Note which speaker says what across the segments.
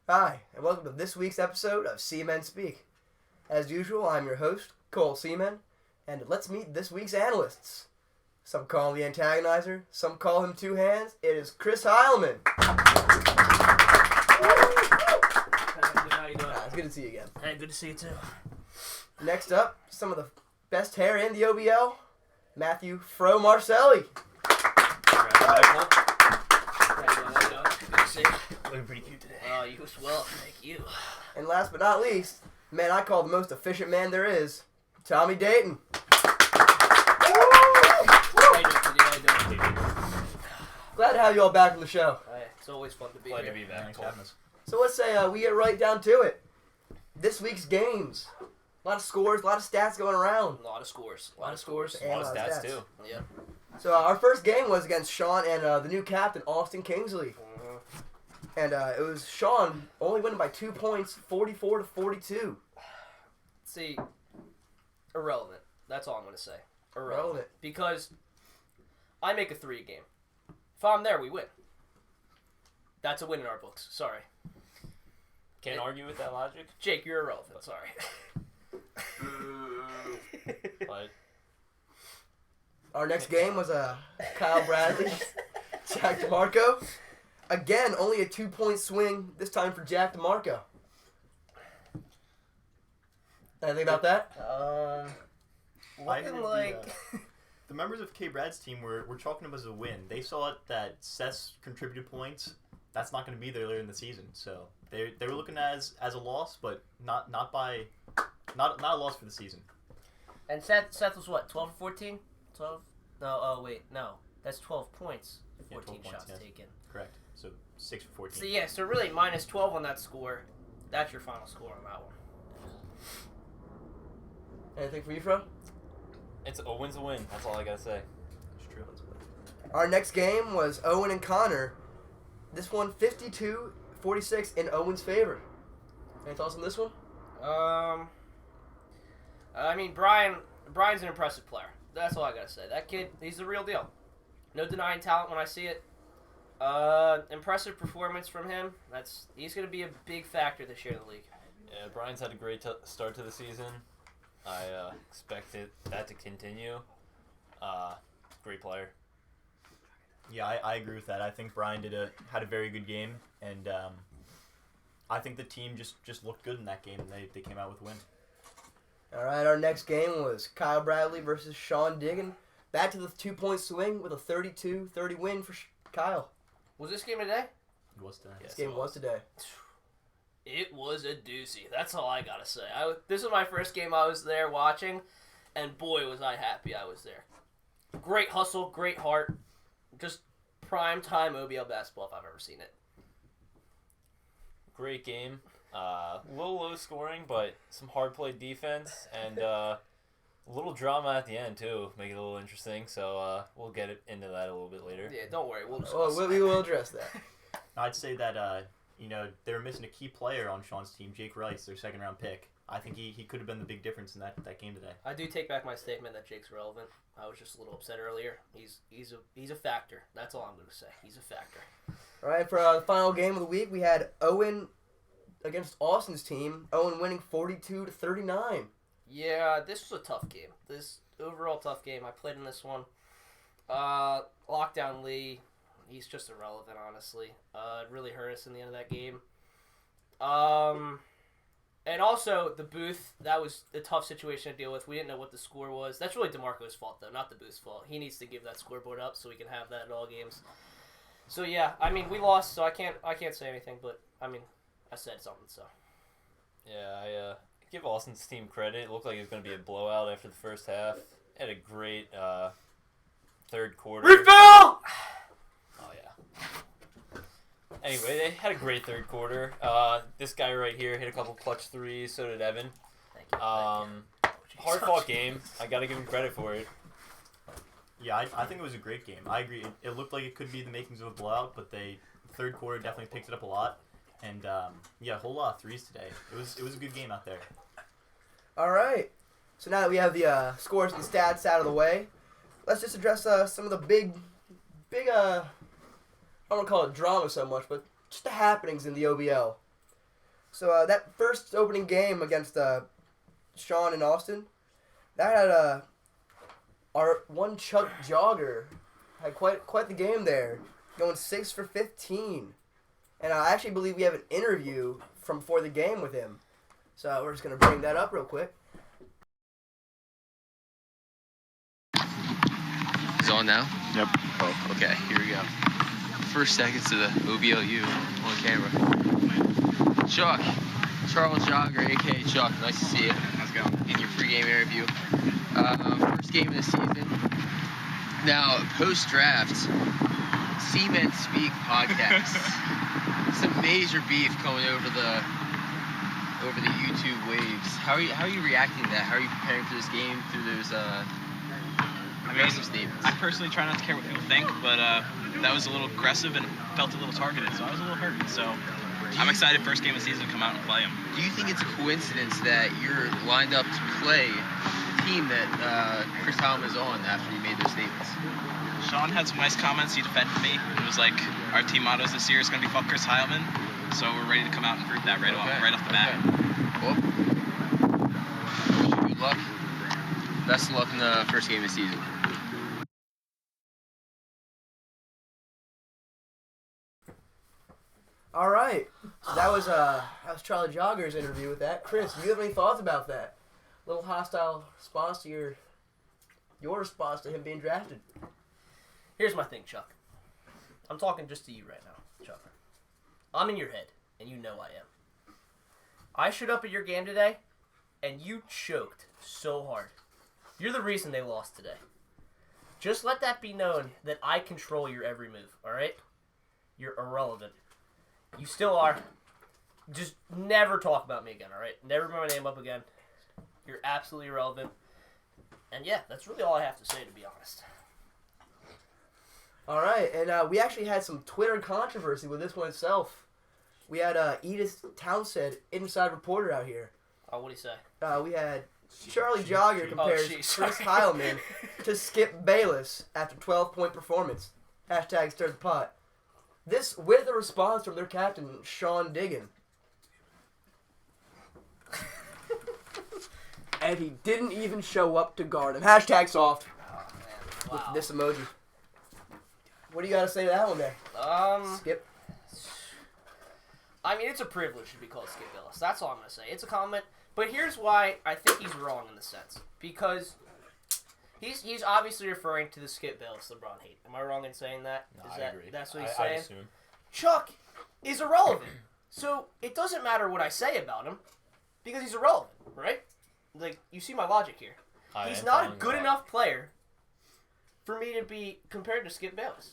Speaker 1: Hi, and welcome to this week's episode of Seamen Speak. As usual, I'm your host, Cole Seaman, and let's meet this week's analysts. Some call him the antagonizer, some call him Two Hands. It is Chris Heilman.
Speaker 2: How you doing?
Speaker 1: It's good to see you again.
Speaker 2: Hey, good to see you too.
Speaker 1: Next up, some of the best hair in the OBL, Matthew Fro Marcelli.
Speaker 2: How you doing? Good to see you.
Speaker 3: Looking pretty cute today.
Speaker 2: You as well. Thank you.
Speaker 1: And last but not least, the man I call the most efficient man there is, Tommy Dayton.
Speaker 2: How you doing?
Speaker 1: Glad to have you all back on the show.
Speaker 2: Hey, it's always fun to be
Speaker 3: Glad
Speaker 2: here.
Speaker 3: to be back.
Speaker 4: Thanks for having us.
Speaker 1: So let's say we get right down to it. This week's games. A lot of scores, a lot of stats going around.
Speaker 2: A lot of scores.
Speaker 1: And
Speaker 3: A lot of stats too.
Speaker 2: Yeah.
Speaker 1: So our first game was against Sean and the new captain, Austin Kingsley. And it was Sean only winning by 2 points, 44-42.
Speaker 2: See, irrelevant. That's all I'm going to say.
Speaker 1: Irrelevant.
Speaker 2: Because I make a 3 game. If I'm there, we win. That's a win in our books. Sorry.
Speaker 3: Can't argue with that logic.
Speaker 2: Jake, you're irrelevant. Sorry.
Speaker 3: But
Speaker 1: Our next game was Kyle Bradley, Jack DeMarco. Again, only a 2-point swing, this time for Jack DeMarco. Anything about that?
Speaker 4: I heard the members of K. Brad's team were chalking him as a win. They saw that Seth's contributed points. That's not going to be there later in the season. So they were looking at as a loss, but not a loss for the season.
Speaker 2: And Seth was what, 12 or 14? 12? No. That's 12 points. 14
Speaker 4: 12
Speaker 2: shots
Speaker 4: points, yes.
Speaker 2: taken.
Speaker 4: Correct. So 6 for 14.
Speaker 2: So yeah, so really minus 12 on that score. That's your final score on that one.
Speaker 1: Anything for you, Fro?
Speaker 3: it's a win's a win. That's all I gotta say.
Speaker 4: It's true.
Speaker 1: Our next game was Owen and Connor. This one, 52-46 in Owen's favor. Any thoughts on this one?
Speaker 2: I mean, Brian's an impressive player. That's all I gotta say. That kid, he's the real deal. No denying talent when I see it. Impressive performance from him. He's gonna be a big factor this year in the league.
Speaker 3: Yeah, Brian's had a great start to the season. I expected that to continue. Great player.
Speaker 4: Yeah, I agree with that. I think Brian had a very good game, and I think the team just looked good in that game, and they came out with a win.
Speaker 1: All right, our next game was Kyle Bradley versus Sean Diggin. Back to the 2-point swing with a 32-30 win for Kyle.
Speaker 2: Was this game today?
Speaker 4: It was today.
Speaker 3: Yes,
Speaker 1: This game was today.
Speaker 2: It was a doozy. That's all I gotta say. This was my first game I was there watching, and boy was I happy I was there. Great hustle, great heart, just prime time OBL basketball if I've ever seen it.
Speaker 3: Great game. A little low scoring, but some hard played defense and a little drama at the end too. Make it a little interesting. So we'll get into that a little bit later.
Speaker 2: Yeah, don't worry, we'll discuss.
Speaker 1: Oh, we will address that.
Speaker 4: I'd say that they were missing a key player on Sean's team, Jake Rice, their second-round pick. I think he could have been the big difference in that game today.
Speaker 2: I do take back my statement that Jake's relevant. I was just a little upset earlier. He's a factor. That's all I'm going to say. He's a factor.
Speaker 1: All right, for the final game of the week, we had Owen against Austin's team. Owen winning 42-39.
Speaker 2: Yeah, this was a tough game. This overall tough game. I played in this one. Lockdown Lee, he's just irrelevant, honestly. It really hurt us in the end of that game. And also, the booth, that was a tough situation to deal with. We didn't know what the score was. That's really DeMarco's fault, though, not the booth's fault. He needs to give that scoreboard up so we can have that at all games. So, yeah, I mean, we lost, so I can't say anything, but, I mean, I said something, so.
Speaker 3: Yeah, I give Austin's team credit. It looked like it was going to be a blowout after the first half. Had a great third quarter.
Speaker 2: Refill!
Speaker 3: Oh, yeah. Anyway, they had a great third quarter. This guy right here hit a couple clutch threes. So did Evan.
Speaker 2: Thank
Speaker 3: Hard fought game. I gotta give him credit for it.
Speaker 4: Yeah, I think it was a great game. I agree. It looked like it could be the makings of a blowout, but third quarter definitely picked it up a lot. And a whole lot of threes today. It was a good game out there.
Speaker 1: All right. So now that we have the scores and stats out of the way, let's just address some of the big, I don't want to call it drama so much, but just the happenings in the OBL. So that first opening game against Sean and Austin, that had our one Chuck Jogger had quite the game there, going 6 for 15. And I actually believe we have an interview from before the game with him. So we're just going to bring that up real quick.
Speaker 5: It's on now?
Speaker 6: Yep.
Speaker 5: Oh, okay. Here we go. First seconds of the OBLU on camera. Chuck. Charles Jogger, a.k.a. Chuck. Nice to see you.
Speaker 6: How's it going?
Speaker 5: In your pregame interview. First game of the season. Now, post-draft, C-Men Speak podcast. Some major beef coming over the YouTube waves. How are you reacting to that? How are you preparing for this game through those aggressive statements?
Speaker 6: I personally try not to care what people think, but that was a little aggressive and felt a little targeted, so I was a little hurt. So I'm excited first game of the season to come out and play him.
Speaker 5: Do you think it's a coincidence that you're lined up to play the team that Chris Hallman is on after you made those statements?
Speaker 6: Sean had some nice comments. He defended me. It was like, our team mottos this year is going to be fuck Chris Heilman. So we're ready to come out and prove that right off the bat.
Speaker 5: Well, wish you good luck. Best of luck in the first game of the season.
Speaker 1: All right. So that was Charlie Jogger's interview with that. Chris, do you have any thoughts about that? Little hostile response to your response to him being drafted.
Speaker 2: Here's my thing, Chuck. I'm talking just to you right now, Chuck. I'm in your head, and you know I am. I showed up at your game today, and you choked so hard. You're the reason they lost today. Just let that be known that I control your every move, alright? You're irrelevant. You still are. Just never talk about me again, alright? Never bring my name up again. You're absolutely irrelevant. And yeah, that's really all I have to say, to be honest.
Speaker 1: All right, and we actually had some Twitter controversy with this one itself. We had Edith Townsend, inside reporter, out here.
Speaker 2: Oh, what'd he say?
Speaker 1: We had Charlie Jogger compares Chris Heilman to Skip Bayless after 12-point performance. Hashtag stir the pot. This with a response from their captain, Sean Diggin. And he didn't even show up to guard him. Hashtag soft.
Speaker 2: Oh, man. Wow.
Speaker 1: With this emoji. What do you got to say to that one there? Skip?
Speaker 2: I mean, it's a privilege to be called Skip Bayless. That's all I'm going to say. It's a comment. But here's why I think he's wrong in the sense. Because he's obviously referring to the Skip Bayless LeBron hate. Am I wrong in saying that?
Speaker 3: No, I agree.
Speaker 2: That's what he's saying?
Speaker 3: I assume.
Speaker 2: Chuck is irrelevant. So it doesn't matter what I say about him because he's irrelevant, right? Like, you see my logic here. He's not a good enough player for me to be compared to Skip Bayless.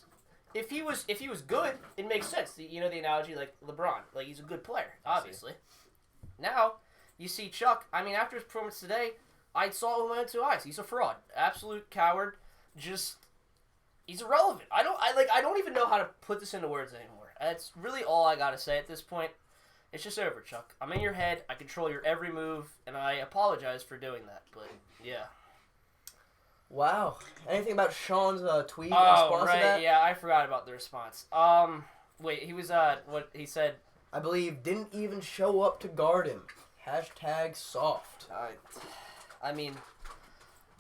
Speaker 2: If he was good, it makes sense. The analogy like LeBron, like he's a good player, obviously. Now, you see Chuck. I mean, after his performance today, I saw it with my own 2 eyes. He's a fraud, absolute coward. Just he's irrelevant. I don't even know how to put this into words anymore. That's really all I gotta say at this point. It's just over, Chuck. I'm in your head. I control your every move, and I apologize for doing that. But yeah.
Speaker 1: Wow. Anything about Sean's tweet
Speaker 2: Oh,
Speaker 1: response
Speaker 2: right.
Speaker 1: to that?
Speaker 2: Yeah, I forgot about the response. Wait, he was, what he said.
Speaker 1: I believe didn't even show up to guard him. Hashtag soft.
Speaker 2: I mean,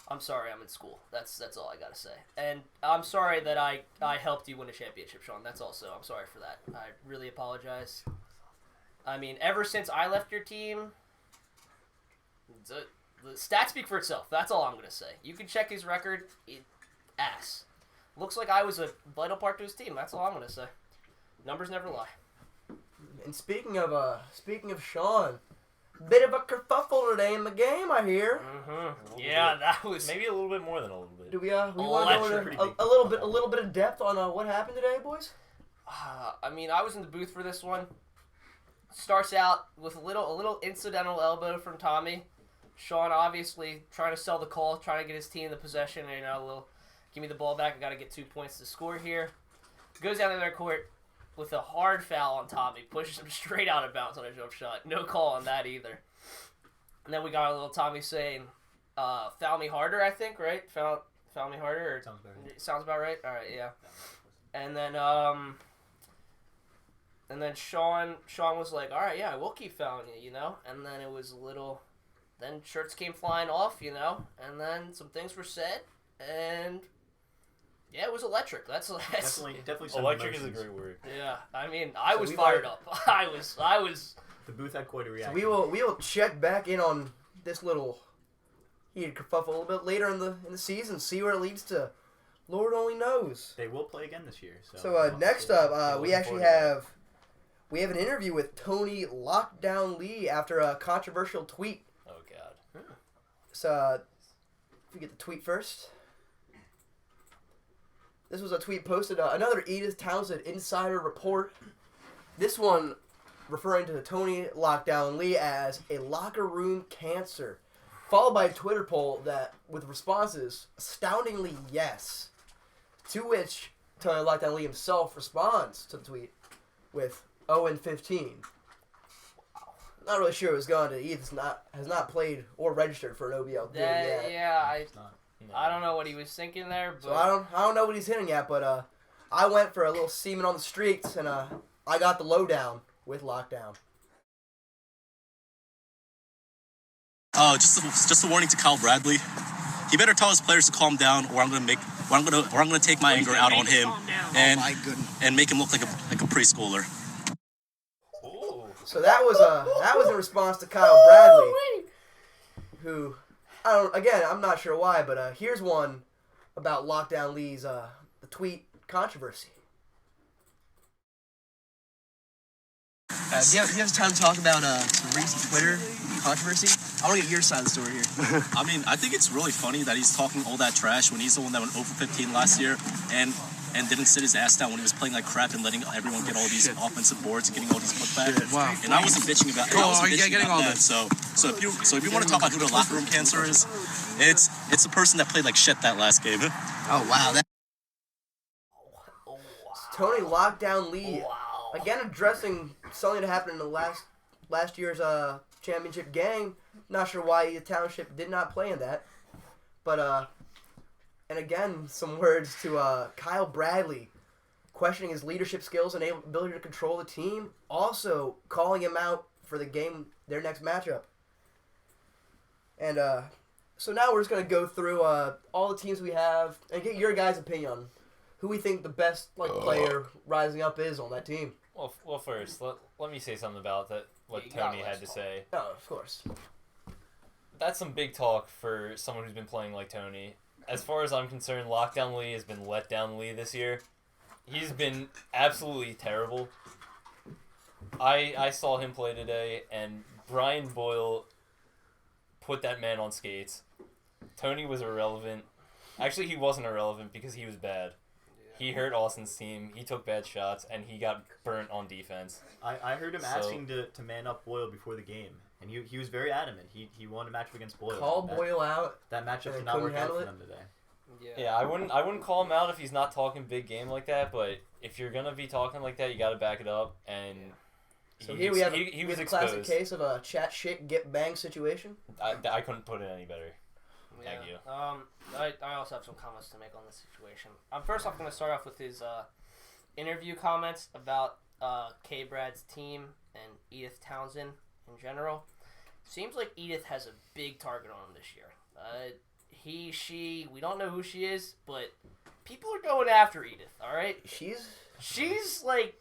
Speaker 2: I'm sorry I'm in school. That's all I gotta say. And I'm sorry that I helped you win a championship, Sean. That's also, I'm sorry for that. I really apologize. I mean, ever since I left your team, the stats speak for itself. That's all I'm going to say. You can check his record. Ass. Looks like I was a vital part to his team. That's all I'm going to say. Numbers never lie.
Speaker 1: And speaking of Sean, bit of a kerfuffle today in the game, I hear.
Speaker 2: Mm-hmm. Yeah, that was
Speaker 3: maybe a little bit more than a little bit.
Speaker 1: Do we want to go into a little bit of depth on what happened today, boys?
Speaker 2: I mean, I was in the booth for this one. Starts out with a little incidental elbow from Tommy. Sean obviously trying to sell the call, trying to get his team the possession, and a little, give me the ball back. I got to get 2 points to score here. Goes down to their court with a hard foul on Tommy, pushes him straight out of bounds on a jump shot. No call on that either. And then we got a little Tommy saying, "Foul me harder," I think, right? Foul me harder. Or,
Speaker 4: Sounds about right.
Speaker 2: Sounds about right. All right, yeah. And then Sean was like, "All right, yeah, I will keep fouling you, you know." And then it was a little. Then shirts came flying off, you know, and then some things were said, and yeah, it was electric. That's
Speaker 4: definitely some
Speaker 3: Electric
Speaker 4: emotions.
Speaker 3: is a great word.
Speaker 2: yeah. I mean, I
Speaker 1: So
Speaker 2: was
Speaker 1: we
Speaker 2: fired
Speaker 1: might-
Speaker 2: up. I was.
Speaker 4: The booth had quite a
Speaker 1: So
Speaker 4: reaction.
Speaker 1: we will check back in on this little heated kerfuffle a little bit later in the season, see where it leads to. Lord only knows.
Speaker 4: They will play again this year.
Speaker 1: So next up, we
Speaker 3: looking
Speaker 1: actually
Speaker 3: forward to
Speaker 1: have an interview with Tony Lockdown Lee after a controversial tweet.
Speaker 3: Oh God.
Speaker 1: So if we get the tweet first. This was a tweet posted, another Edith Townsend insider report. This one referring to Tony Lockdown Lee as a locker room cancer, followed by a Twitter poll that with responses astoundingly yes, to which Tony Lockdown Lee himself responds to the tweet with 0-15. Not really sure what's going to. Edith has not played or registered for an OBL game yet.
Speaker 2: Yeah,
Speaker 4: It's not.
Speaker 3: No.
Speaker 2: I don't know what he was thinking there, but
Speaker 1: So I don't know what he's hitting at, but I went for a little semen on the streets, and I got the lowdown with Lockdown.
Speaker 7: Just a warning to Kyle Bradley. He better tell his players to calm down, or I'm gonna take my anger out on him and make him look like a preschooler.
Speaker 3: Ooh.
Speaker 1: So that was in response to Kyle Bradley, who I'm not sure why, but here's one about Lockdown Lee's the tweet controversy.
Speaker 8: Do you have time to talk about some recent Twitter controversy? I want to get your side of the story here.
Speaker 7: I mean, I think it's really funny that he's talking all that trash when he's the one that went 0-15 last year and didn't sit his ass down when he was playing like crap and letting everyone get all these offensive boards and getting all these putbacks.
Speaker 8: Wow.
Speaker 7: And I wasn't bitching about that. So if you want to talk about who the locker room cancer is, it's the person that played like shit that last game.
Speaker 8: Oh, wow.
Speaker 1: Tony Lockdown Lee
Speaker 2: wow.
Speaker 1: again addressing something that happened in the last year's championship game. Not sure why the township did not play in that, but and again some words to Kyle Bradley, questioning his leadership skills and ability to control the team. Also calling him out for the game, their next matchup. And so now we're just gonna go through all the teams we have and get your guys' opinion on who we think the best player rising up is on that team.
Speaker 3: Well, first, let me say something about that. What
Speaker 2: Yeah, you got
Speaker 3: Tony had to say.
Speaker 1: Oh, of course.
Speaker 3: That's some big talk for someone who's been playing like Tony. As far as I'm concerned, Lockdown Lee has been let down Lee this year. He's been absolutely terrible. I saw him play today, and Brian Boyle put that man on skates. Tony was irrelevant. Actually, he wasn't irrelevant because he was bad. He hurt Austin's team. He took bad shots, and he got burnt on defense.
Speaker 4: I heard him asking to man up Boyle before the game, and he was very adamant. He wanted to match up against Boyle.
Speaker 1: Call Boyle out.
Speaker 4: That matchup
Speaker 1: and
Speaker 4: did not
Speaker 1: couldn't
Speaker 4: work out
Speaker 1: handle
Speaker 4: for
Speaker 1: it?
Speaker 4: them today.
Speaker 3: Yeah, I wouldn't call him out if he's not talking big game like that. But if you're gonna be talking like that, you got to back it up. And
Speaker 1: So here we have
Speaker 3: he was
Speaker 1: a classic
Speaker 3: exposed.
Speaker 1: case of a chat shit get banged situation.
Speaker 3: I couldn't put it any better.
Speaker 2: Yeah.
Speaker 3: Thank you.
Speaker 2: I also have some comments to make on this situation. First off, I'm going to start off with his interview comments about K-Brad's team and Edith Townsend in general. Seems like Edith has a big target on him this year. She, we don't know who she is, but people are going after Edith, all right? She's like,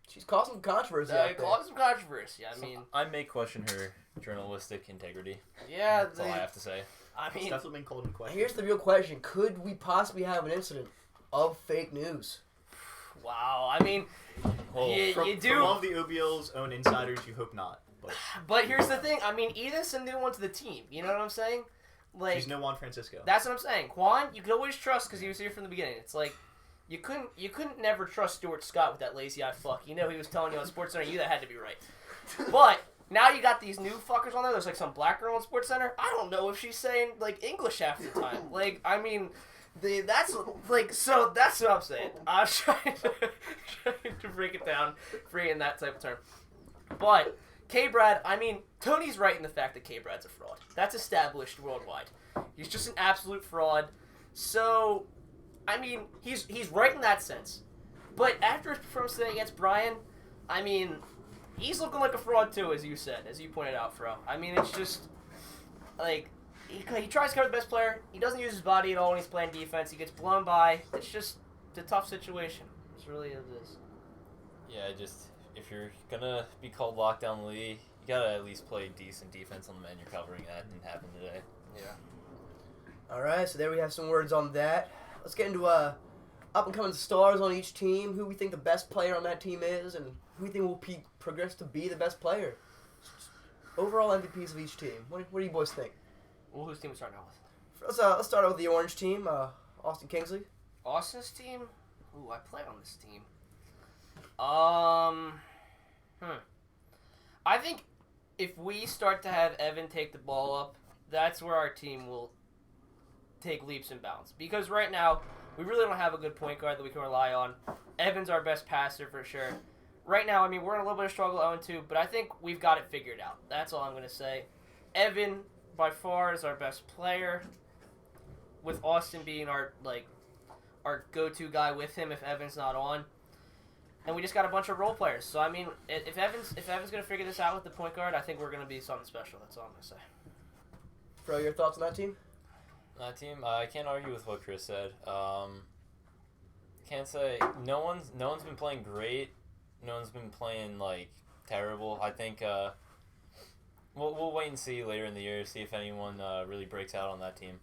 Speaker 1: She's causing some controversy out there.
Speaker 2: causing some controversy. I mean,
Speaker 3: I may question her journalistic integrity.
Speaker 2: yeah,
Speaker 3: That's all I have to say.
Speaker 2: I
Speaker 4: It's
Speaker 2: mean,
Speaker 4: definitely been called in question.
Speaker 1: Here's the real question. Could we possibly have an incident of fake news?
Speaker 2: wow. I mean, you do.
Speaker 4: From all of the OBL's own insiders, you hope not.
Speaker 2: But here's the thing. I mean, Edith's a new one to the team. You know what I'm saying? Like,
Speaker 4: She's no Juan Francisco.
Speaker 2: that's what I'm saying. Juan, you can always trust because he was here from the beginning. It's like you couldn't never trust Stuart Scott with that lazy eye fuck. You know he was telling you on SportsCenter you that had to be right. But Now you got these new fuckers on there. There's like some black girl on SportsCenter. I don't know if she's saying like English half the time. Like, I mean, that's what I'm saying. I'm trying to break it down, bring in that type of term. But K-Brad, I mean, Tony's right in the fact that K-Brad's a fraud. That's established worldwide. He's just an absolute fraud. So, I mean, he's right in that sense. But after his performance today against Brian, I mean, he's looking like a fraud too, as you said, as you pointed out, Fro. I mean, it's just, like, he tries to cover the best player. He doesn't use his body at all when he's playing defense. He gets blown by. It's just a tough situation. It's really what it is.
Speaker 3: Yeah, just, if you're going to be called Lockdown Lee, you got to at least play decent defense on the man you're covering. That didn't happen today.
Speaker 2: Yeah.
Speaker 1: All right, so there we have some words on that. Let's get into up-and-coming stars on each team, who we think the best player on that team is, and who we think will progress to be the best player. Overall MVPs of each team. What do you boys think?
Speaker 2: Well, whose team we starting out with?
Speaker 1: Let's start out with the orange team, Austin Kingsley.
Speaker 2: Austin's team? Ooh, I play on this team. I think if we start to have Evan take the ball up, that's where our team will take leaps and bounds. Because right now, we really don't have a good point guard that we can rely on. Evan's our best passer for sure. Right now, I mean, we're in a little bit of struggle 0-2, but I think we've got it figured out. That's all I'm going to say. Evan, by far, is our best player, with Austin being our go-to guy with him if Evan's not on. And we just got a bunch of role players. So, I mean, if Evan's going to figure this out with the point guard, I think we're going to be something special. That's all I'm going to say.
Speaker 1: Fro, your thoughts on that team?
Speaker 3: That team, I can't argue with what Chris said. Can't say no one's been playing great. No one's been playing like terrible. I think we'll wait and see later in the year, see if anyone really breaks out on that team.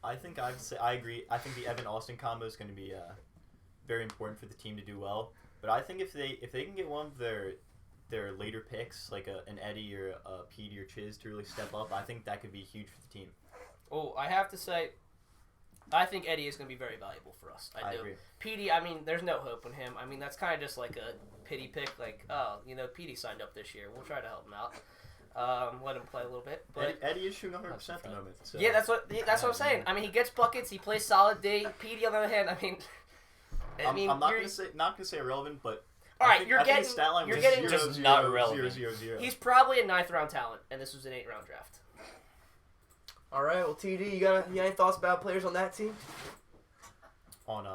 Speaker 4: I think I agree. I think the Evan Austin combo is going to be very important for the team to do well. But I think if they can get one of their later picks, like an Eddie or a Petey or Chiz, to really step up, I think that could be huge for the team.
Speaker 2: Oh, I have to say, I think Eddie is going to be very valuable for us. I do.
Speaker 4: Agree.
Speaker 2: Petey, I mean, there's no hope in him. I mean, that's kind of just like a pity pick. Like, oh, Petey signed up this year. We'll try to help him out. Let him play a little bit. But
Speaker 4: Eddie is shooting 100% at the moment. So.
Speaker 2: Yeah, that's what I'm saying. I mean, he gets buckets. He plays solid D. Petey, on the other hand,
Speaker 4: I'm not gonna say irrelevant, but
Speaker 2: all right,
Speaker 4: you're getting
Speaker 3: just not irrelevant.
Speaker 4: 0.
Speaker 2: He's probably a 9th round talent, and this was an 8th round draft.
Speaker 1: All right, well, TD, you got any thoughts about players on that team?
Speaker 4: On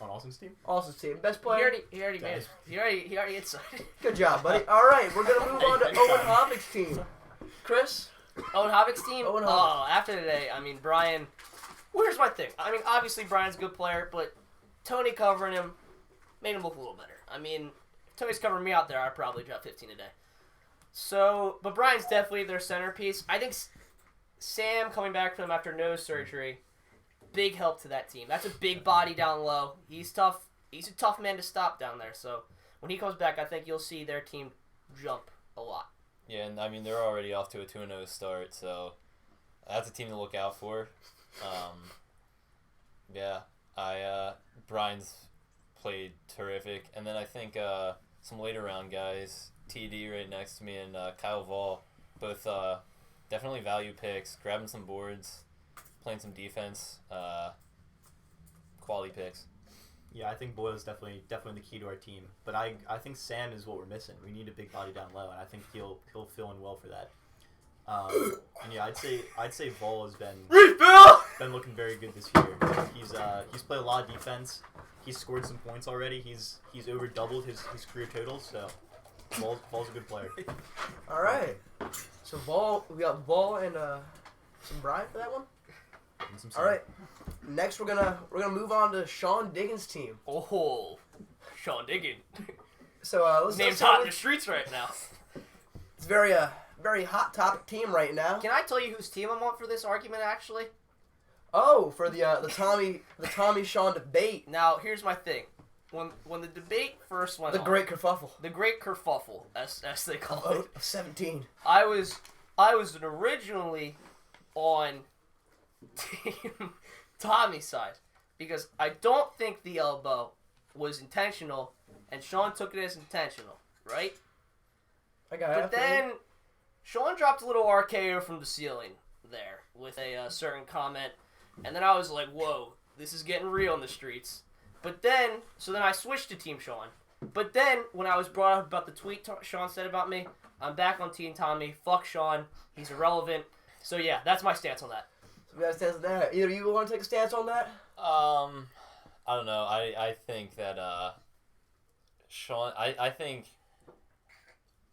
Speaker 4: Austin's team?
Speaker 1: Austin's team, best player.
Speaker 2: He already made it. He already inside.
Speaker 1: Good job, buddy. All right, we're gonna move on to Owen Hovig's team. Chris.
Speaker 2: Owen Hovig's team.
Speaker 1: Owen Hovig.
Speaker 2: Oh, after today, I mean, Brian. Well, here's my thing. I mean, obviously Brian's a good player, but Tony covering him made him look a little better. I mean, if Tony's covering me out there, I'd probably drop 15 a day. So, but Brian's definitely their centerpiece. I think Sam coming back from him after nose surgery, big help to that team. That's a big body down low. He's tough. He's a tough man to stop down there. So when he comes back, I think you'll see their team jump a lot.
Speaker 3: Yeah, and I mean they're already off to a 2-0 start, so that's a team to look out for. Brian's played terrific, and then I think some later round guys, TD right next to me and Kyle Vall, both definitely value picks, grabbing some boards, playing some defense, quality picks.
Speaker 4: Yeah, I think Boyle is definitely the key to our team. But I think Sam is what we're missing. We need a big body down low, and I think he'll fill in well for that. And yeah, I'd say Vol has been looking very good this year. He's played a lot of defense. He's scored some points already. He's over doubled his career totals. So Vol's a good player.
Speaker 1: All right. So we got Vol and some Brian for that one. All right. Next, we're gonna move on to Sean Diggins' team.
Speaker 2: Oh, Sean Diggins.
Speaker 1: So let's
Speaker 2: name's hot in the streets right now.
Speaker 1: It's very hot topic team right now.
Speaker 2: Can I tell you whose team I'm on for this argument? Actually.
Speaker 1: Oh, for the Tommy Sean debate.
Speaker 2: Now here's my thing. When the debate first went
Speaker 1: on, the great kerfuffle,
Speaker 2: as they call
Speaker 1: it,
Speaker 2: of
Speaker 1: 17.
Speaker 2: I was originally on Team Tommy's side because I don't think the elbow was intentional, and Sean took it as intentional, right?
Speaker 1: I got
Speaker 2: But
Speaker 1: it.
Speaker 2: then Sean dropped a little RKO from the ceiling there with a certain comment, and then I was like, whoa, this is getting real in the streets. But then, so then I switched to Team Sean. But then, when I was brought up about the tweet Sean said about me, I'm back on Team Tommy. Fuck Sean. He's irrelevant. So yeah, that's my stance on that.
Speaker 1: So we got a stance on that. Either you want to take a stance on that?
Speaker 3: I don't know. I think that Sean. I think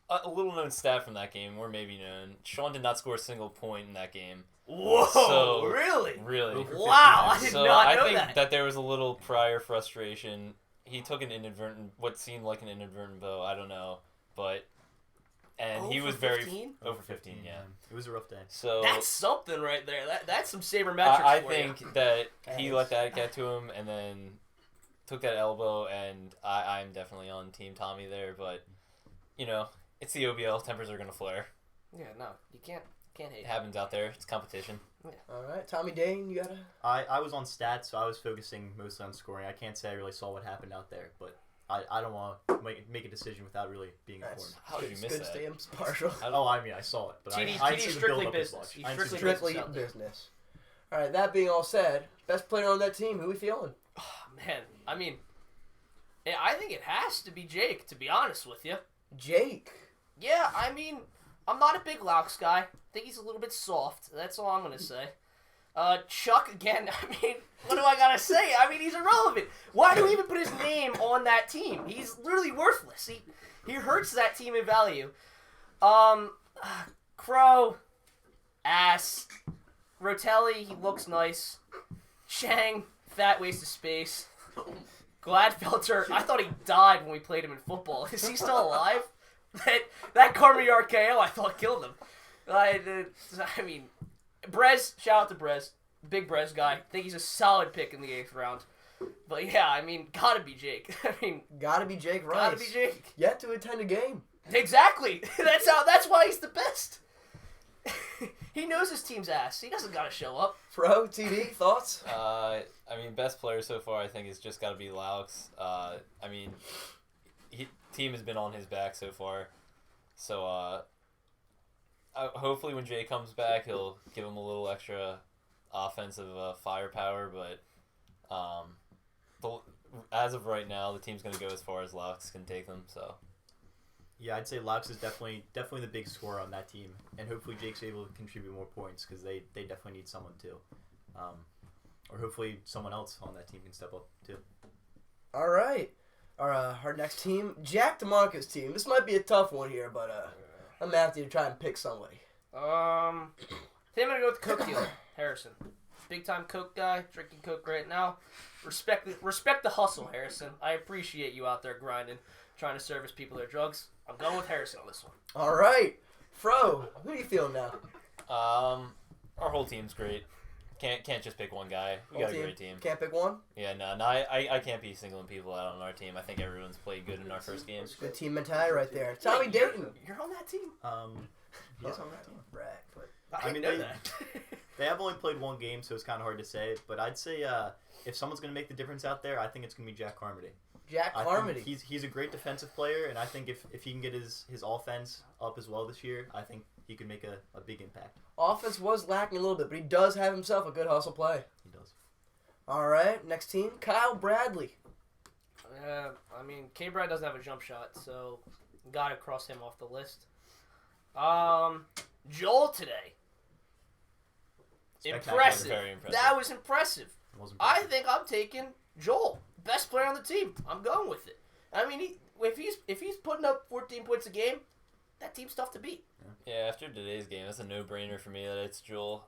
Speaker 3: a little known stat from that game, or maybe known. Sean did not score a single point in that game.
Speaker 2: Whoa!
Speaker 3: So,
Speaker 2: really?
Speaker 3: Really?
Speaker 2: Wow! I did
Speaker 3: So
Speaker 2: not
Speaker 3: I
Speaker 2: know
Speaker 3: think
Speaker 2: that.
Speaker 3: there was a little prior frustration. He took what seemed like an inadvertent bow. I don't know, but he was very
Speaker 2: 15?
Speaker 3: over 15. Yeah,
Speaker 4: It was a rough day.
Speaker 3: so
Speaker 2: That's something right there. That's some sabermetrics
Speaker 3: I
Speaker 2: for
Speaker 3: think
Speaker 2: you.
Speaker 3: that he let that get to him, and then took that elbow. And I'm definitely on Team Tommy there, but it's the OBL. Tempers are gonna flare.
Speaker 2: Yeah, no, you can't
Speaker 3: It
Speaker 2: hate.
Speaker 3: happens out there. It's competition.
Speaker 1: All right, Tommy Dane, you gotta.
Speaker 4: I was on stats, so I was focusing mostly on scoring. I can't say I really saw what happened out there, but I don't want to make a decision without really being informed.
Speaker 3: How did you
Speaker 1: It's
Speaker 3: miss
Speaker 1: good
Speaker 3: that?
Speaker 1: to stay impartial.
Speaker 4: I saw it, but
Speaker 2: TD
Speaker 4: I didn't see the
Speaker 2: strictly
Speaker 4: build-up as
Speaker 2: business.
Speaker 4: much.
Speaker 2: He's
Speaker 4: I didn't see the
Speaker 2: strictly
Speaker 1: Strictly
Speaker 2: out there.
Speaker 1: business. All right, that being all said, best player on that team, who we feeling?
Speaker 2: Man, I mean, I think it has to be Jake, to be honest with you.
Speaker 1: Jake.
Speaker 2: Yeah, I mean, I'm not a big Laux guy. I think he's a little bit soft. That's all I'm going to say. Chuck, again, I mean, what do I got to say? I mean, he's irrelevant. Why do we even put his name on that team? He's literally worthless. He hurts that team in value. Crow, ass. Rotelli, he looks nice. Chang, fat waste of space. Gladfelter, I thought he died when we played him in football. Is he still alive? That Carmi RKO I thought killed him. I mean, Brez, shout out to Brez. Big Brez guy. Think he's a solid pick in the 8th round. But yeah, I mean, gotta be Jake. I mean,
Speaker 1: Gotta be Jake Rice.
Speaker 2: gotta be Jake.
Speaker 1: Yet to attend a game.
Speaker 2: Exactly. That's why he's the best. He knows his team's ass. He doesn't gotta show up.
Speaker 1: Pro, TD, thoughts?
Speaker 3: I mean, best player so far, I think, has just got to be Laux. I mean, team has been on his back so far. So, hopefully when Jay comes back, he'll give him a little extra offensive firepower. But as of right now, the team's going to go as far as Laux can take them. So.
Speaker 4: Yeah, I'd say Laux is definitely the big scorer on that team, and hopefully Jake's able to contribute more points because they definitely need someone too, or hopefully someone else on that team can step up too.
Speaker 1: All right. Our next team, Jack DeMarco's team. This might be a tough one here, but I'm gonna have to try and pick somebody.
Speaker 2: I think I'm gonna go with the Coke dealer, Harrison. Big time Coke guy, drinking Coke right now. Respect the hustle, Harrison. I appreciate you out there grinding, trying to service people their drugs. I'm going with Harrison on this one.
Speaker 1: All right. Fro, who do you feel now?
Speaker 3: Our whole team's great. Can't just pick one guy. We got a great team.
Speaker 1: Can't pick one?
Speaker 3: Yeah, no, I can't be singling people out on our team. I think everyone's played good in our first games.
Speaker 1: Good team mentality right there. Tommy Dayton.
Speaker 2: You're on that team?
Speaker 4: Yes, on that team.
Speaker 1: Brag, but
Speaker 2: I mean, know that.
Speaker 4: They have only played one game, so it's kind of hard to say. But I'd say if someone's going to make the difference out there, I think it's going to be Jack Carmody.
Speaker 1: Jack
Speaker 4: I
Speaker 1: Carmody.
Speaker 4: think he's a great defensive player, and I think if he can get his offense up as well this year, I think he could make a big impact.
Speaker 1: Offense was lacking a little bit, but he does have himself a good hustle play.
Speaker 4: He does.
Speaker 1: All right, next team, Kyle Bradley.
Speaker 2: I mean, K-Brad doesn't have a jump shot, so gotta cross him off the list. Joel today. Impressive.
Speaker 3: Very impressive.
Speaker 2: That was impressive.
Speaker 4: It was
Speaker 2: I
Speaker 4: impressive.
Speaker 2: think I'm taking Joel, best player on the team. I'm going with it. I mean, if he's putting up 14 points a game, that team's tough to beat.
Speaker 3: Yeah, after today's game, that's a no-brainer for me that it's Joel.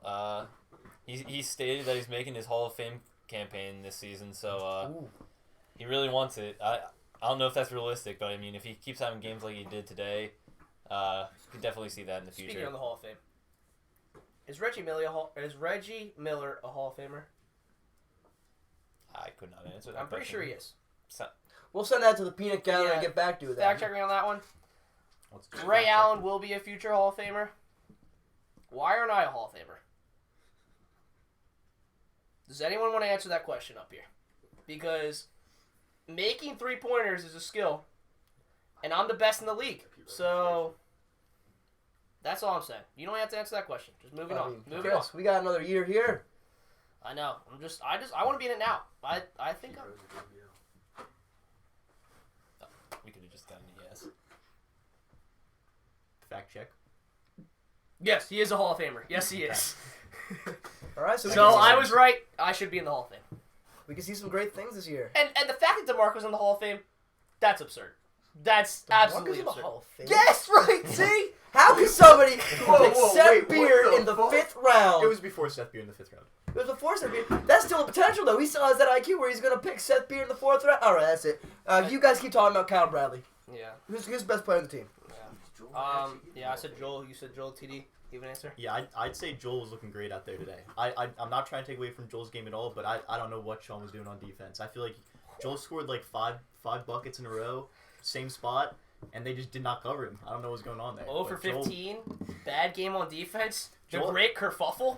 Speaker 3: He stated that he's making his Hall of Fame campaign this season, so he really wants it. I don't know if that's realistic, but I mean, if he keeps having games like he did today, you can definitely see that in the future.
Speaker 2: Speaking of the Hall of Fame, is Reggie Miller a Hall of Famer?
Speaker 3: I could not answer that.
Speaker 2: I'm pretty sure he is.
Speaker 1: We'll send that to the peanut gallery
Speaker 2: Yeah.
Speaker 1: and get back to you with that.
Speaker 2: Fact check me on that one.
Speaker 4: Let's
Speaker 2: Ray Allen will be a future Hall of Famer. Why aren't I a Hall of Famer? Does anyone want to answer that question up here? Because making 3-pointers is a skill, and I'm the best in the league. So That's all I'm saying. You don't have to answer that question. Just moving on. Moving
Speaker 1: Chris, we got another year here.
Speaker 2: on. I know. I want to be in it now. I think I'm...
Speaker 3: We could have just gotten a yes.
Speaker 4: Fact check.
Speaker 2: Yes, he is a Hall of Famer. Yes, he is.
Speaker 1: All right, so
Speaker 2: I was right. I should be in the Hall of Fame.
Speaker 1: we can see some great things this year.
Speaker 2: And the fact that DeMarco's in the Hall of Fame, that's absurd. That's absolutely
Speaker 1: in the
Speaker 2: absurd.
Speaker 1: Hall of Fame?
Speaker 2: Yes, right. See?
Speaker 1: How could somebody pick
Speaker 4: whoa,
Speaker 1: Seth
Speaker 4: wait, what
Speaker 1: Beard
Speaker 4: the
Speaker 1: in the
Speaker 4: fuck?
Speaker 1: 5th round?
Speaker 4: It was before Seth Beard in the 5th round.
Speaker 1: It was before Seth Beard. That's still a potential, though. He still has that IQ where he's going to pick Seth Beard in the 4th round. All right, that's it. You guys keep talking about Kyle Bradley.
Speaker 2: Yeah.
Speaker 1: Who's the best player on the team?
Speaker 2: Yeah, I said Joel. You said Joel. TD. Even answer?
Speaker 4: Yeah, I'd say Joel was looking great out there today. I'm not trying to take away from Joel's game at all, but I don't know what Sean was doing on defense. I feel like Joel scored like five buckets in a row, same spot, and they just did not cover him. I don't know what's going on there.
Speaker 2: 0 for
Speaker 4: But Joel-
Speaker 2: 15. Bad game on defense. The
Speaker 4: Joel-
Speaker 2: great kerfuffle.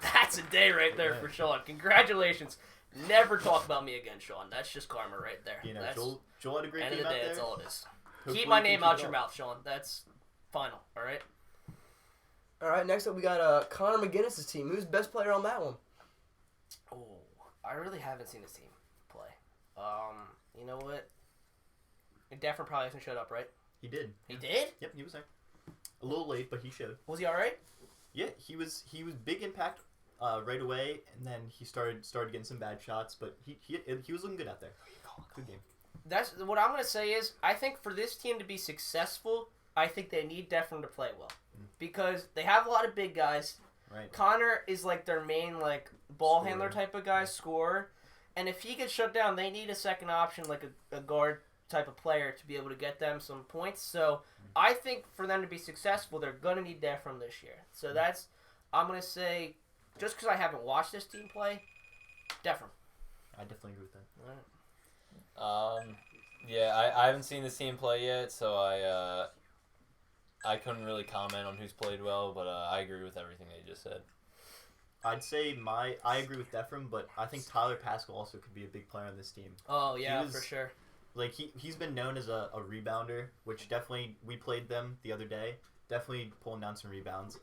Speaker 2: That's a day right there for Sean. Congratulations. Never talk about me again, Sean. That's just karma right there.
Speaker 4: You know,
Speaker 2: That's,
Speaker 4: Joel had a great
Speaker 2: end of
Speaker 4: game
Speaker 2: the
Speaker 4: out
Speaker 2: day,
Speaker 4: there.
Speaker 2: that's all it is.
Speaker 4: Hopefully
Speaker 2: Keep my
Speaker 4: he can
Speaker 2: name
Speaker 4: keep
Speaker 2: out
Speaker 4: it
Speaker 2: your
Speaker 4: up.
Speaker 2: mouth, Sean. That's final, all right?
Speaker 1: All right, next up we got Connor McGinnis' team. Who's the best player on that one?
Speaker 2: Oh, I really haven't seen this team play. You know what? Defrin probably hasn't showed up, right?
Speaker 4: He did.
Speaker 2: He did?
Speaker 4: Yep, he was there. A little late, but he showed.
Speaker 2: Was he all right?
Speaker 4: Yeah, he was big impact right away, and then he started getting some bad shots, but he was looking good out there. Good game.
Speaker 2: That's what I'm gonna say is I think for this team to be successful, I think they need Defrin to play well because they have a lot of big guys.
Speaker 4: Right.
Speaker 2: Connor is like their main like ball
Speaker 4: Scorer.
Speaker 2: handler type of guy, scorer, and if he gets shut down, they need a second option like a guard type of player to be able to get them some points. So I think for them to be successful, they're gonna need Defrin this year. So that's I'm gonna say just because I haven't watched this team play, Defrin.
Speaker 4: I definitely agree with that.
Speaker 2: All right.
Speaker 3: Yeah, I haven't seen this team play yet, so I couldn't really comment on who's played well, but I agree with everything they just said.
Speaker 4: I'd say I agree with Defrin, but I think Tyler Pascal also could be a big player on this team.
Speaker 2: Oh yeah,
Speaker 4: He was-
Speaker 2: for sure.
Speaker 4: Like he's been known as a rebounder, which definitely we played them the other day. Definitely pulling down some rebounds.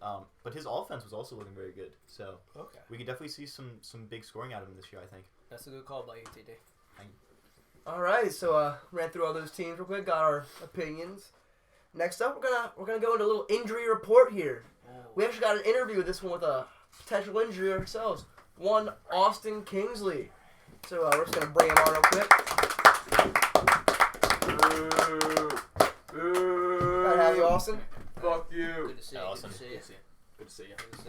Speaker 4: But his offense was also looking very good. So
Speaker 2: Okay.
Speaker 4: we could definitely see some big scoring out of him this year, I think.
Speaker 2: That's a good call by UTD.
Speaker 1: All right, so ran through all those teams real quick, got our opinions. Next up, we're gonna go into a little injury report here. We actually got an interview with this one with a potential injury ourselves. One Austin Kingsley. So we're just gonna bring him on real quick. Glad to have you, Austin.
Speaker 9: Fuck you.
Speaker 2: Good to see you.
Speaker 3: Awesome.
Speaker 2: Good to see you.
Speaker 9: Good to see you.
Speaker 2: Good to see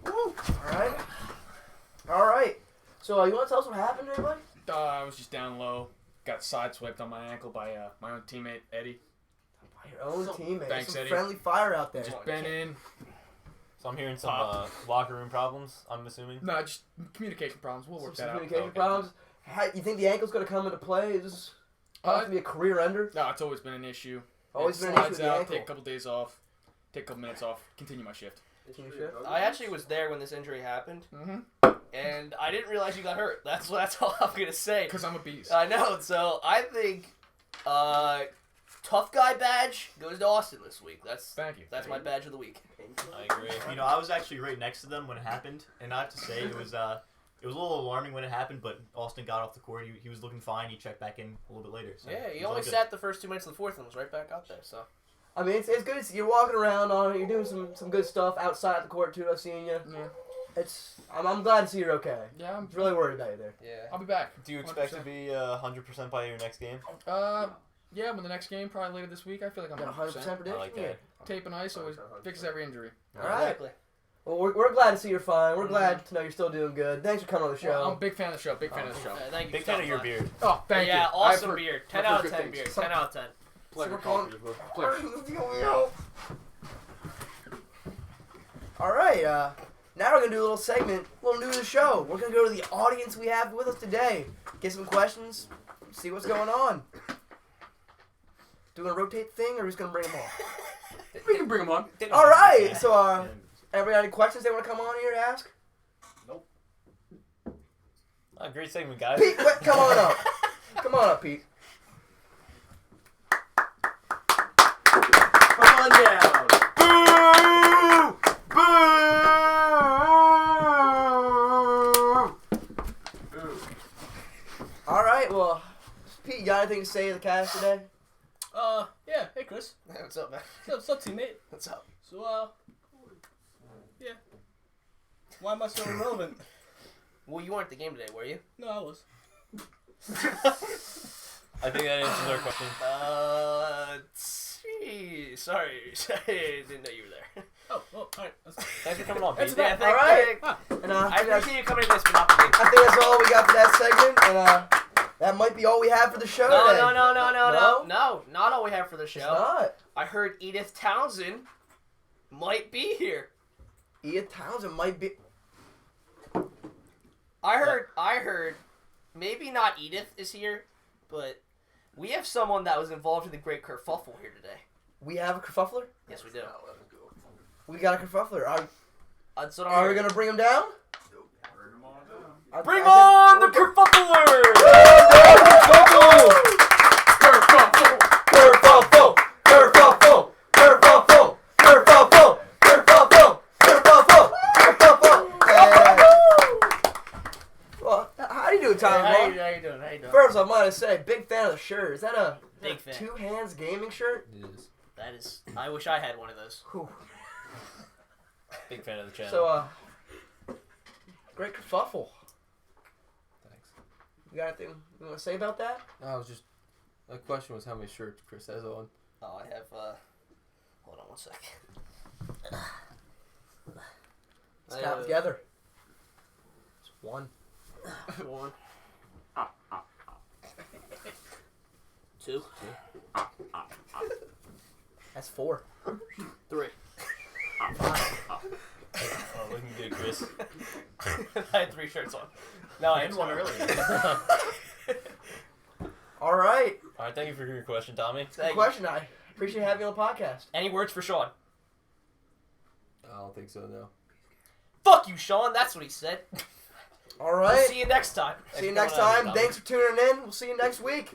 Speaker 2: you.
Speaker 1: Woo. All right. So you want to tell us what happened, everybody?
Speaker 9: I was just down low. Got sideswiped on my ankle by my own teammate, Eddie.
Speaker 1: Your own teammate.
Speaker 9: Thanks,
Speaker 1: Some
Speaker 9: Eddie.
Speaker 1: friendly fire out there.
Speaker 9: Just bent in.
Speaker 3: So I'm hearing some locker room problems, I'm assuming.
Speaker 9: No, just communication problems. We'll work
Speaker 1: Some
Speaker 9: that out.
Speaker 1: communication
Speaker 3: Okay.
Speaker 1: problems. You think the ankle's going to come into play? Is this going to be a career ender?
Speaker 9: No, it's always been an issue.
Speaker 1: Always
Speaker 9: It
Speaker 1: been an issue
Speaker 9: slides
Speaker 1: with the
Speaker 9: out,
Speaker 1: ankle.
Speaker 9: take a couple days off, take a couple minutes off, continue my shift.
Speaker 2: I actually was there when this injury happened,
Speaker 9: Mm-hmm.
Speaker 2: and I didn't realize you got hurt. That's all I'm gonna say.
Speaker 9: Because I'm a beast.
Speaker 2: I know. So I think tough guy badge goes to Austin this week.
Speaker 9: Thank you.
Speaker 2: That's my badge of the week.
Speaker 3: I agree.
Speaker 4: You know, I was actually right next to them when it happened, and I have to say it was a little alarming when it happened. But Austin got off the court. He was looking fine. He checked back in a little bit later. So
Speaker 2: Yeah,
Speaker 4: it
Speaker 2: he
Speaker 4: was all
Speaker 2: only
Speaker 4: good.
Speaker 2: sat the first 2 minutes of the fourth and was right back out there. So
Speaker 1: I mean, it's good to see you're walking around on it. You're doing some good stuff outside the court, too. I've seen you.
Speaker 9: Yeah.
Speaker 1: I'm glad to see you're okay.
Speaker 9: Yeah,
Speaker 1: I'm really worried about you there.
Speaker 2: yeah.
Speaker 9: I'll be back.
Speaker 3: Do you expect
Speaker 9: 100%.
Speaker 3: to be 100% by your next game?
Speaker 9: Yeah, when the next game, probably later this week, I feel like I'm
Speaker 1: Got a 100%
Speaker 9: 100%.
Speaker 1: prediction?
Speaker 3: I like that.
Speaker 9: Tape and ice always fixes every injury.
Speaker 1: All right.
Speaker 2: Exactly.
Speaker 1: Well, we're glad to see you're fine. We're glad to know you're still doing good. Thanks for coming on the show.
Speaker 9: Well, I'm a big fan of the show. Big fan of the show.
Speaker 2: Thank you.
Speaker 3: Big
Speaker 2: for
Speaker 3: fan of your
Speaker 2: stopping by.
Speaker 3: beard.
Speaker 9: Oh, thank you.
Speaker 2: Yeah,
Speaker 9: I've
Speaker 2: awesome
Speaker 9: heard-
Speaker 2: beard.
Speaker 9: I've
Speaker 2: 10
Speaker 9: heard
Speaker 2: out of
Speaker 9: good
Speaker 2: 10
Speaker 9: things.
Speaker 2: beard. 10 out of 10.
Speaker 9: Pleasure
Speaker 1: calling
Speaker 9: talking to you, bro. Pleasure.
Speaker 1: All right, now we're going to do a little segment, a little new to the show. We're going to go to the audience we have with us today, get some questions, see what's going on. Doing a rotate thing, or who's going to bring them on?
Speaker 9: We can bring them on.
Speaker 1: All right, so everybody got any questions they want to come on here to ask?
Speaker 3: Great segment, guys.
Speaker 1: Pete, come on up. Come on up, Pete.
Speaker 10: Come on down.
Speaker 1: All right, well, Pete, you got anything to say to the cast today?
Speaker 9: Yeah. Hey, Chris.
Speaker 2: Hey, what's up, man?
Speaker 9: What's up, teammate?
Speaker 2: What's up?
Speaker 9: So, yeah. Why am I so irrelevant?
Speaker 2: Well, you weren't at the game today, were you?
Speaker 9: No, I was.
Speaker 3: I think that answers our question.
Speaker 2: Sorry. I didn't know you were there.
Speaker 9: Oh, well, alright.
Speaker 3: Thanks for coming on,
Speaker 9: That's
Speaker 3: Pete.
Speaker 9: about-
Speaker 2: thank
Speaker 1: Alright.
Speaker 2: you.
Speaker 1: And
Speaker 2: I appreciate you coming to this, but not the game.
Speaker 1: I think that's all we got for that segment, and that might be all we have for the show today.
Speaker 2: No, not all we have for the show.
Speaker 1: It's not.
Speaker 2: I heard Edith Townsend might be here.
Speaker 1: Edith Townsend might be.
Speaker 2: I heard, maybe not Edith is here, but we have someone that was involved in the Great Kerfuffle here today.
Speaker 1: We have a kerfuffler?
Speaker 2: Yes, we do.
Speaker 1: We got a kerfuffler.
Speaker 2: That's what I'm
Speaker 1: Are we
Speaker 2: hearing.
Speaker 1: gonna bring him down?
Speaker 2: Bring on the Kerfuffler!
Speaker 1: Kerfuffle! Kerfuffle! Kerfuffle! Kerfuffle! Kerfuffle! Kerfuffle! Kerfuffle! Kerfuffle! Well, how do you do, Tommy?
Speaker 2: How you doing?
Speaker 1: First, I might say, big fan of the shirt. Is that a
Speaker 2: Big fan.
Speaker 1: Two Hands gaming shirt?
Speaker 3: It is.
Speaker 2: That is, I wish I had one of those.
Speaker 1: Whew.
Speaker 3: Big fan of the channel.
Speaker 1: So, great kerfuffle.
Speaker 10: Thanks.
Speaker 1: You got anything you want to say about that?
Speaker 10: I was just. My question was how many shirts Chris has on.
Speaker 2: Oh, I have, hold on one sec.
Speaker 1: Let's count together.
Speaker 10: It's one.
Speaker 2: One. Two.
Speaker 1: That's 4.
Speaker 2: 3.
Speaker 3: Oh, looking good, Chris.
Speaker 2: I had 3 shirts on. No, I had one earlier.
Speaker 1: All right.
Speaker 3: All right, thank you for your question, Tommy.
Speaker 1: Good question. I appreciate having you on the podcast.
Speaker 2: Any words for Sean?
Speaker 10: I don't think so, no.
Speaker 2: Fuck you, Sean. That's what he said.
Speaker 1: All right.
Speaker 2: We'll see you next time.
Speaker 1: See you next time. Thanks for tuning in. We'll see you next week.